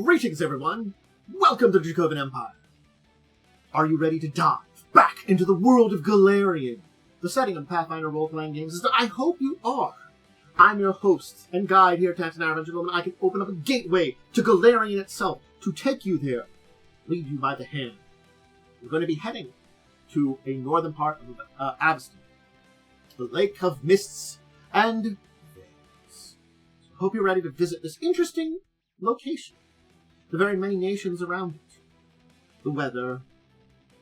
Greetings, everyone! Welcome to the Dracovin Empire! Are you ready to dive back into the world of Golarion? The setting of Pathfinder role-playing games is that I hope you are. I'm your host and guide here at Tantanara Adventure, and I can open up a gateway to Golarion itself to take you there, lead you by the hand. We're going to be heading to a northern part of Avistan, the Lake of Mists and Veils. So I hope you're ready to visit this interesting location. The very many nations around it. The weather,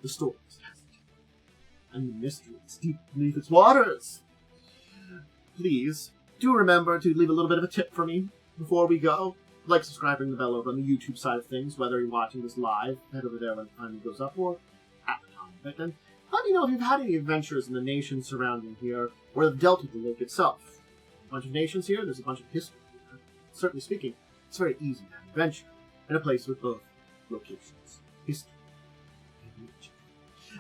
the stories, and the mysteries deep beneath its waters. Please, do remember to leave a little bit of a tip for me before we go. Like subscribing the bell over on the YouTube side of things, whether you're watching this live, head over there when the time goes up, or at the time of it. And let me know if you've had any adventures in the nations surrounding here, or have dealt with the lake itself. A bunch of nations here, there's a bunch of history here. Certainly speaking, it's very easy to have an adventure in a place with both locations, history, and nature.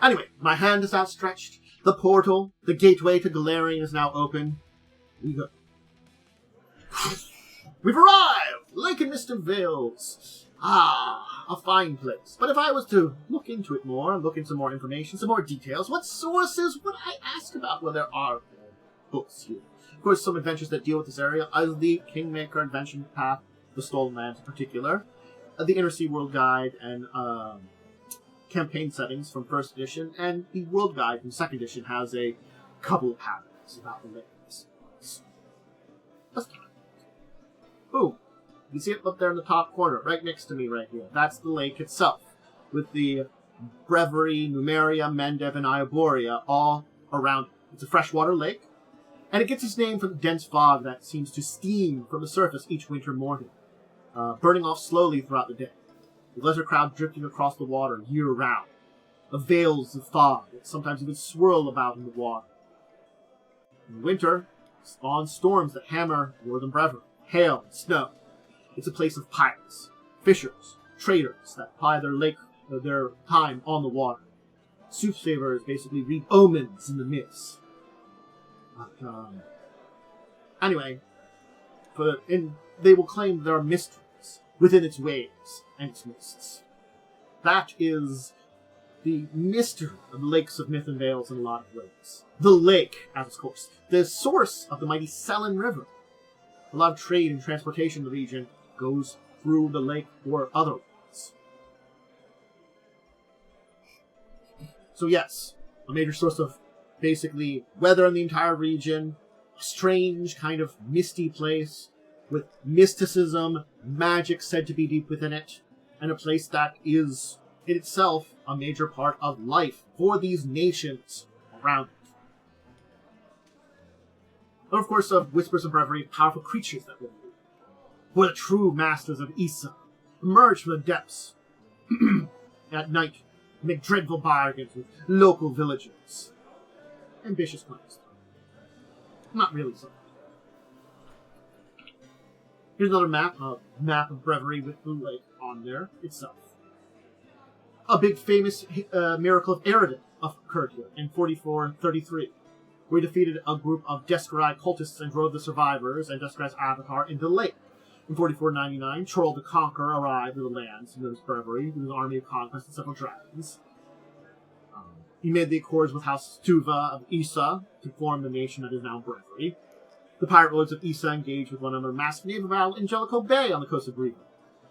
Anyway, my hand is outstretched. The portal, the gateway to Golarion is now open. We go. We've arrived! Lake and Mist and Veils. Ah, a fine place. But if I was to look into it more, look into more information, some more details, what sources would I ask about? Well, there are books here. Of course, some adventures that deal with this area, as the Kingmaker Adventure Path, the Stolen Lands in particular, the Inner Sea World Guide, and campaign settings from 1st edition, and the World Guide from 2nd edition has a couple of paragraphs about the lakes. So, let's talk. Boom. You can see it up there in the top corner, right next to me right here. That's the lake itself, with the Breviary, Numeria, Mendev, and Ioboria all around it. It's a freshwater lake, and it gets its name from the dense fog that seems to steam from the surface each winter morning, burning off slowly throughout the day. The lesser crowd drifting across the water year-round. The veils of fog that sometimes even swirl about in the water. In winter, spawn storms that hammer northern Breviary, hail and snow. It's a place of pirates, fishers, traders that ply their time on the water. Soothsayers basically read omens in the mist. But, anyway, they will claim there are mysteries within its waves and its mists. That is the mystery of the lakes of Myth and Veils in a lot of ways. The lake, as its course, the source of the mighty Selin River. A lot of trade and transportation in the region goes through the lake or otherwise. So yes, a major source of basically weather in the entire region, a strange kind of misty place with mysticism, magic said to be deep within it, and a place that is in itself a major part of life for these nations around it. And of course, of Whispers of Breviary, powerful creatures that live here, who are the true masters of Issa, emerge from the depths at night, make dreadful bargains with local villagers. Ambitious plans. Not really so. Here's another map of Breviary with the lake on there itself. A big famous miracle of Eridan occurred here in 4433. We defeated a group of Descarai cultists and drove the survivors and Descarai's avatar into the lake. In 4499, Troll the Conqueror arrived to the lands known as Breviary with his army of conquest and several dragons. He made the accords with House Tuva of Issa to form the nation that is now Breviary. The pirate lords of Issa engaged with one another in a massive naval battle in Jellicoe Bay on the coast of Riva,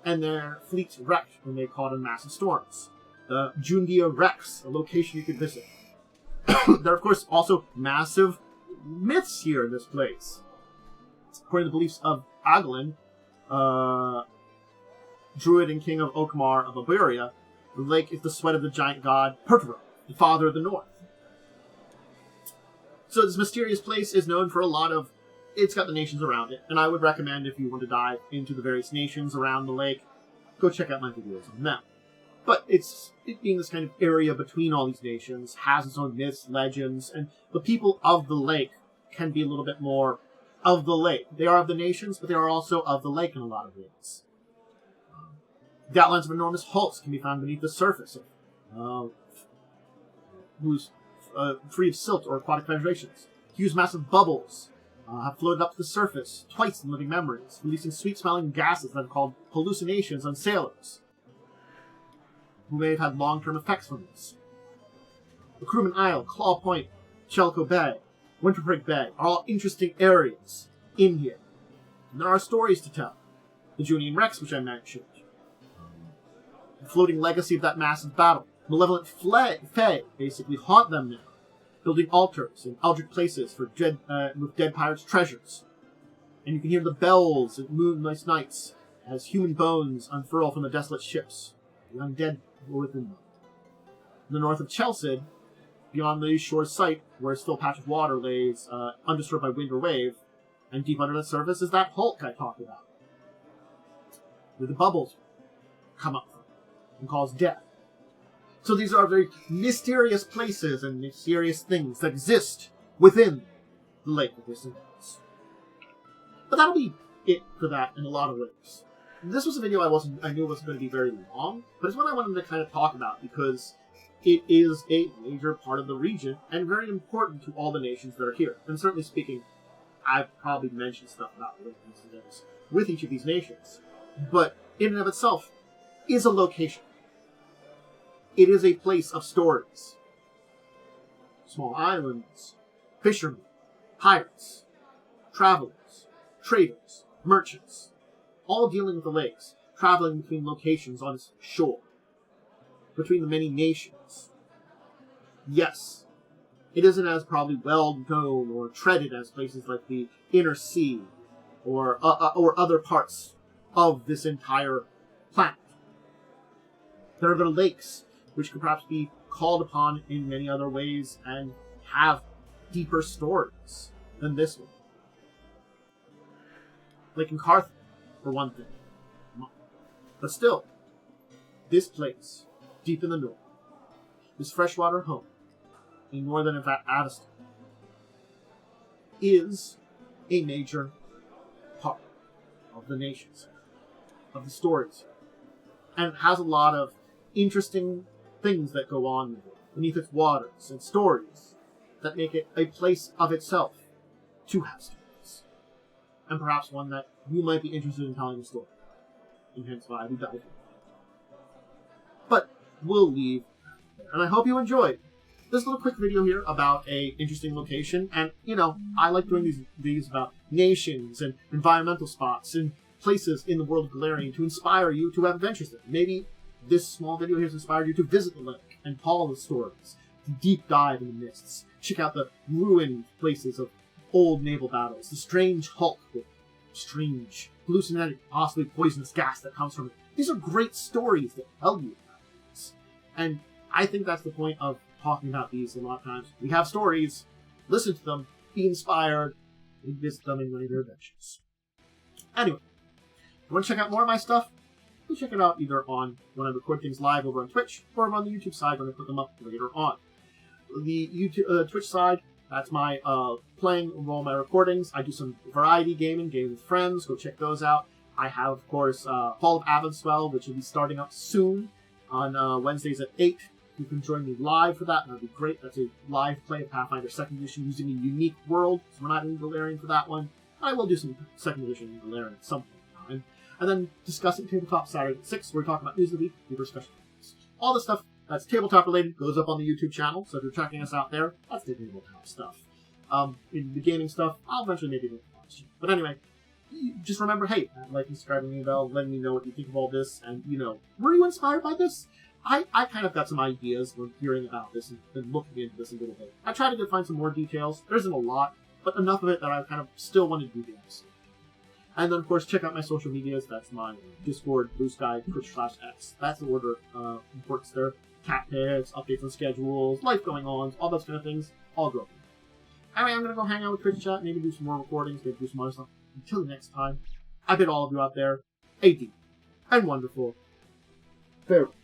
and their fleets wrecked when they caught in massive storms. The Jundia Rex, a location you could visit. There are, of course, also massive myths here in this place. According to the beliefs of Aglin, druid and king of Oakmar of Iberia, the lake is the sweat of the giant god Pertver, the father of the north. So this mysterious place is known for a lot of... It's got the nations around it, and I would recommend if you want to dive into the various nations around the lake, go check out my videos on them. But it being this kind of area between all these nations, has its own myths, legends, and the people of the lake can be a little bit more of the lake. They are of the nations, but they are also of the lake in a lot of ways. The outlines of enormous hulks can be found beneath the surface of free of silt or aquatic penetrations. Huge massive bubbles have floated up to the surface twice in living memories, releasing sweet-smelling gases that are called hallucinations on sailors, who may have had long-term effects from this. The Crewman Isle, Claw Point, Chelco Bay, Winterbreak Bay are all interesting areas in here. And there are stories to tell. The Junian Rex, which I mentioned. The floating legacy of that massive battle. Malevolent Fae basically haunt them now, building altars in eldritch places for with dead pirates' treasures. And you can hear the bells at moonless nights as human bones unfurl from the desolate ships. The undead were within them. In the north of Chelsea, beyond the shore's sight, where a still patch of water lays undisturbed by wind or wave, and deep under the surface is that hulk I talked about, where the bubbles come up from and cause death. So these are very mysterious places and mysterious things that exist within the Lake of Distant Lands. But that'll be it for that in a lot of ways. This was a video I knew wasn't going to be very long, but it's one I wanted to kind of talk about because it is a major part of the region and very important to all the nations that are here. And certainly speaking, I've probably mentioned stuff about the Lake of Distant Lands with each of these nations, but in and of itself is a location. It is a place of stories. Small islands, fishermen, pirates, travelers, traders, merchants, all dealing with the lakes, traveling between locations on its shore, between the many nations. Yes, it isn't as probably well known or treaded as places like the Inner Sea or other parts of this entire planet. There are the lakes, which could perhaps be called upon in many other ways and have deeper stories than this one. Lake Carthage, for one thing. But still, this place, deep in the north, this freshwater home in northern Avistan, is a major part of the nations, of the stories, and has a lot of interesting things that go on beneath its waters and stories that make it a place of itself to have stories. And perhaps one that you might be interested in telling a story. And hence why we dive in. But we'll leave there. And I hope you enjoyed this little quick video here about a interesting location. And, you know, I like doing these about nations and environmental spots and places in the world of Golarion to inspire you to have adventures there. Maybe this small video here has inspired you to visit the lake and follow the stories, to deep dive in the mists, check out the ruined places of old naval battles, the strange hulk with strange, hallucinogenic, possibly poisonous gas that comes from it. These are great stories that tell you about this. And I think that's the point of talking about these a lot of times. We have stories, listen to them, be inspired, and visit them in one of their adventures. Anyway, if you want to check out more of my stuff, go check it out either on when I record things live over on Twitch or on the YouTube side when I put them up later on. The YouTube, Twitch side, that's my playing of all my recordings. I do some variety gaming with friends. Go check those out. I have, of course, Fall of Avistan, which will be starting up soon on Wednesdays at 8. You can join me live for that, and that'd be great. That's a live play of Pathfinder 2nd Edition using a unique world, so we're not in Golarion for that one. I will do some 2nd Edition in Golarion at some point in time. And then discussing Tabletop Saturday at 6, where we talk about news of the week, paper special things. All the stuff that's tabletop related goes up on the YouTube channel, so if you're checking us out there, that's the tabletop stuff. In the gaming stuff, I'll eventually maybe do it. But anyway, just remember, hey, liking, subscribing, ringing the bell, letting me know what you think of all this, and, you know, were you inspired by this? I kind of got some ideas when hearing about this and looking into this a little bit. I tried to find some more details. There isn't a lot, but enough of it that I kind of still wanted to do the episode. And then, of course, check out my social medias. That's my Discord, Blue Sky, Twitch/X. That's the order of importance there. Cat pics, updates on schedules, life going on, all those kind of things, all go up there. Anyway, I'm going to go hang out with Twitch chat, maybe do some more recordings, maybe do some other stuff. Until the next time, I bid all of you out there a deep and wonderful farewell.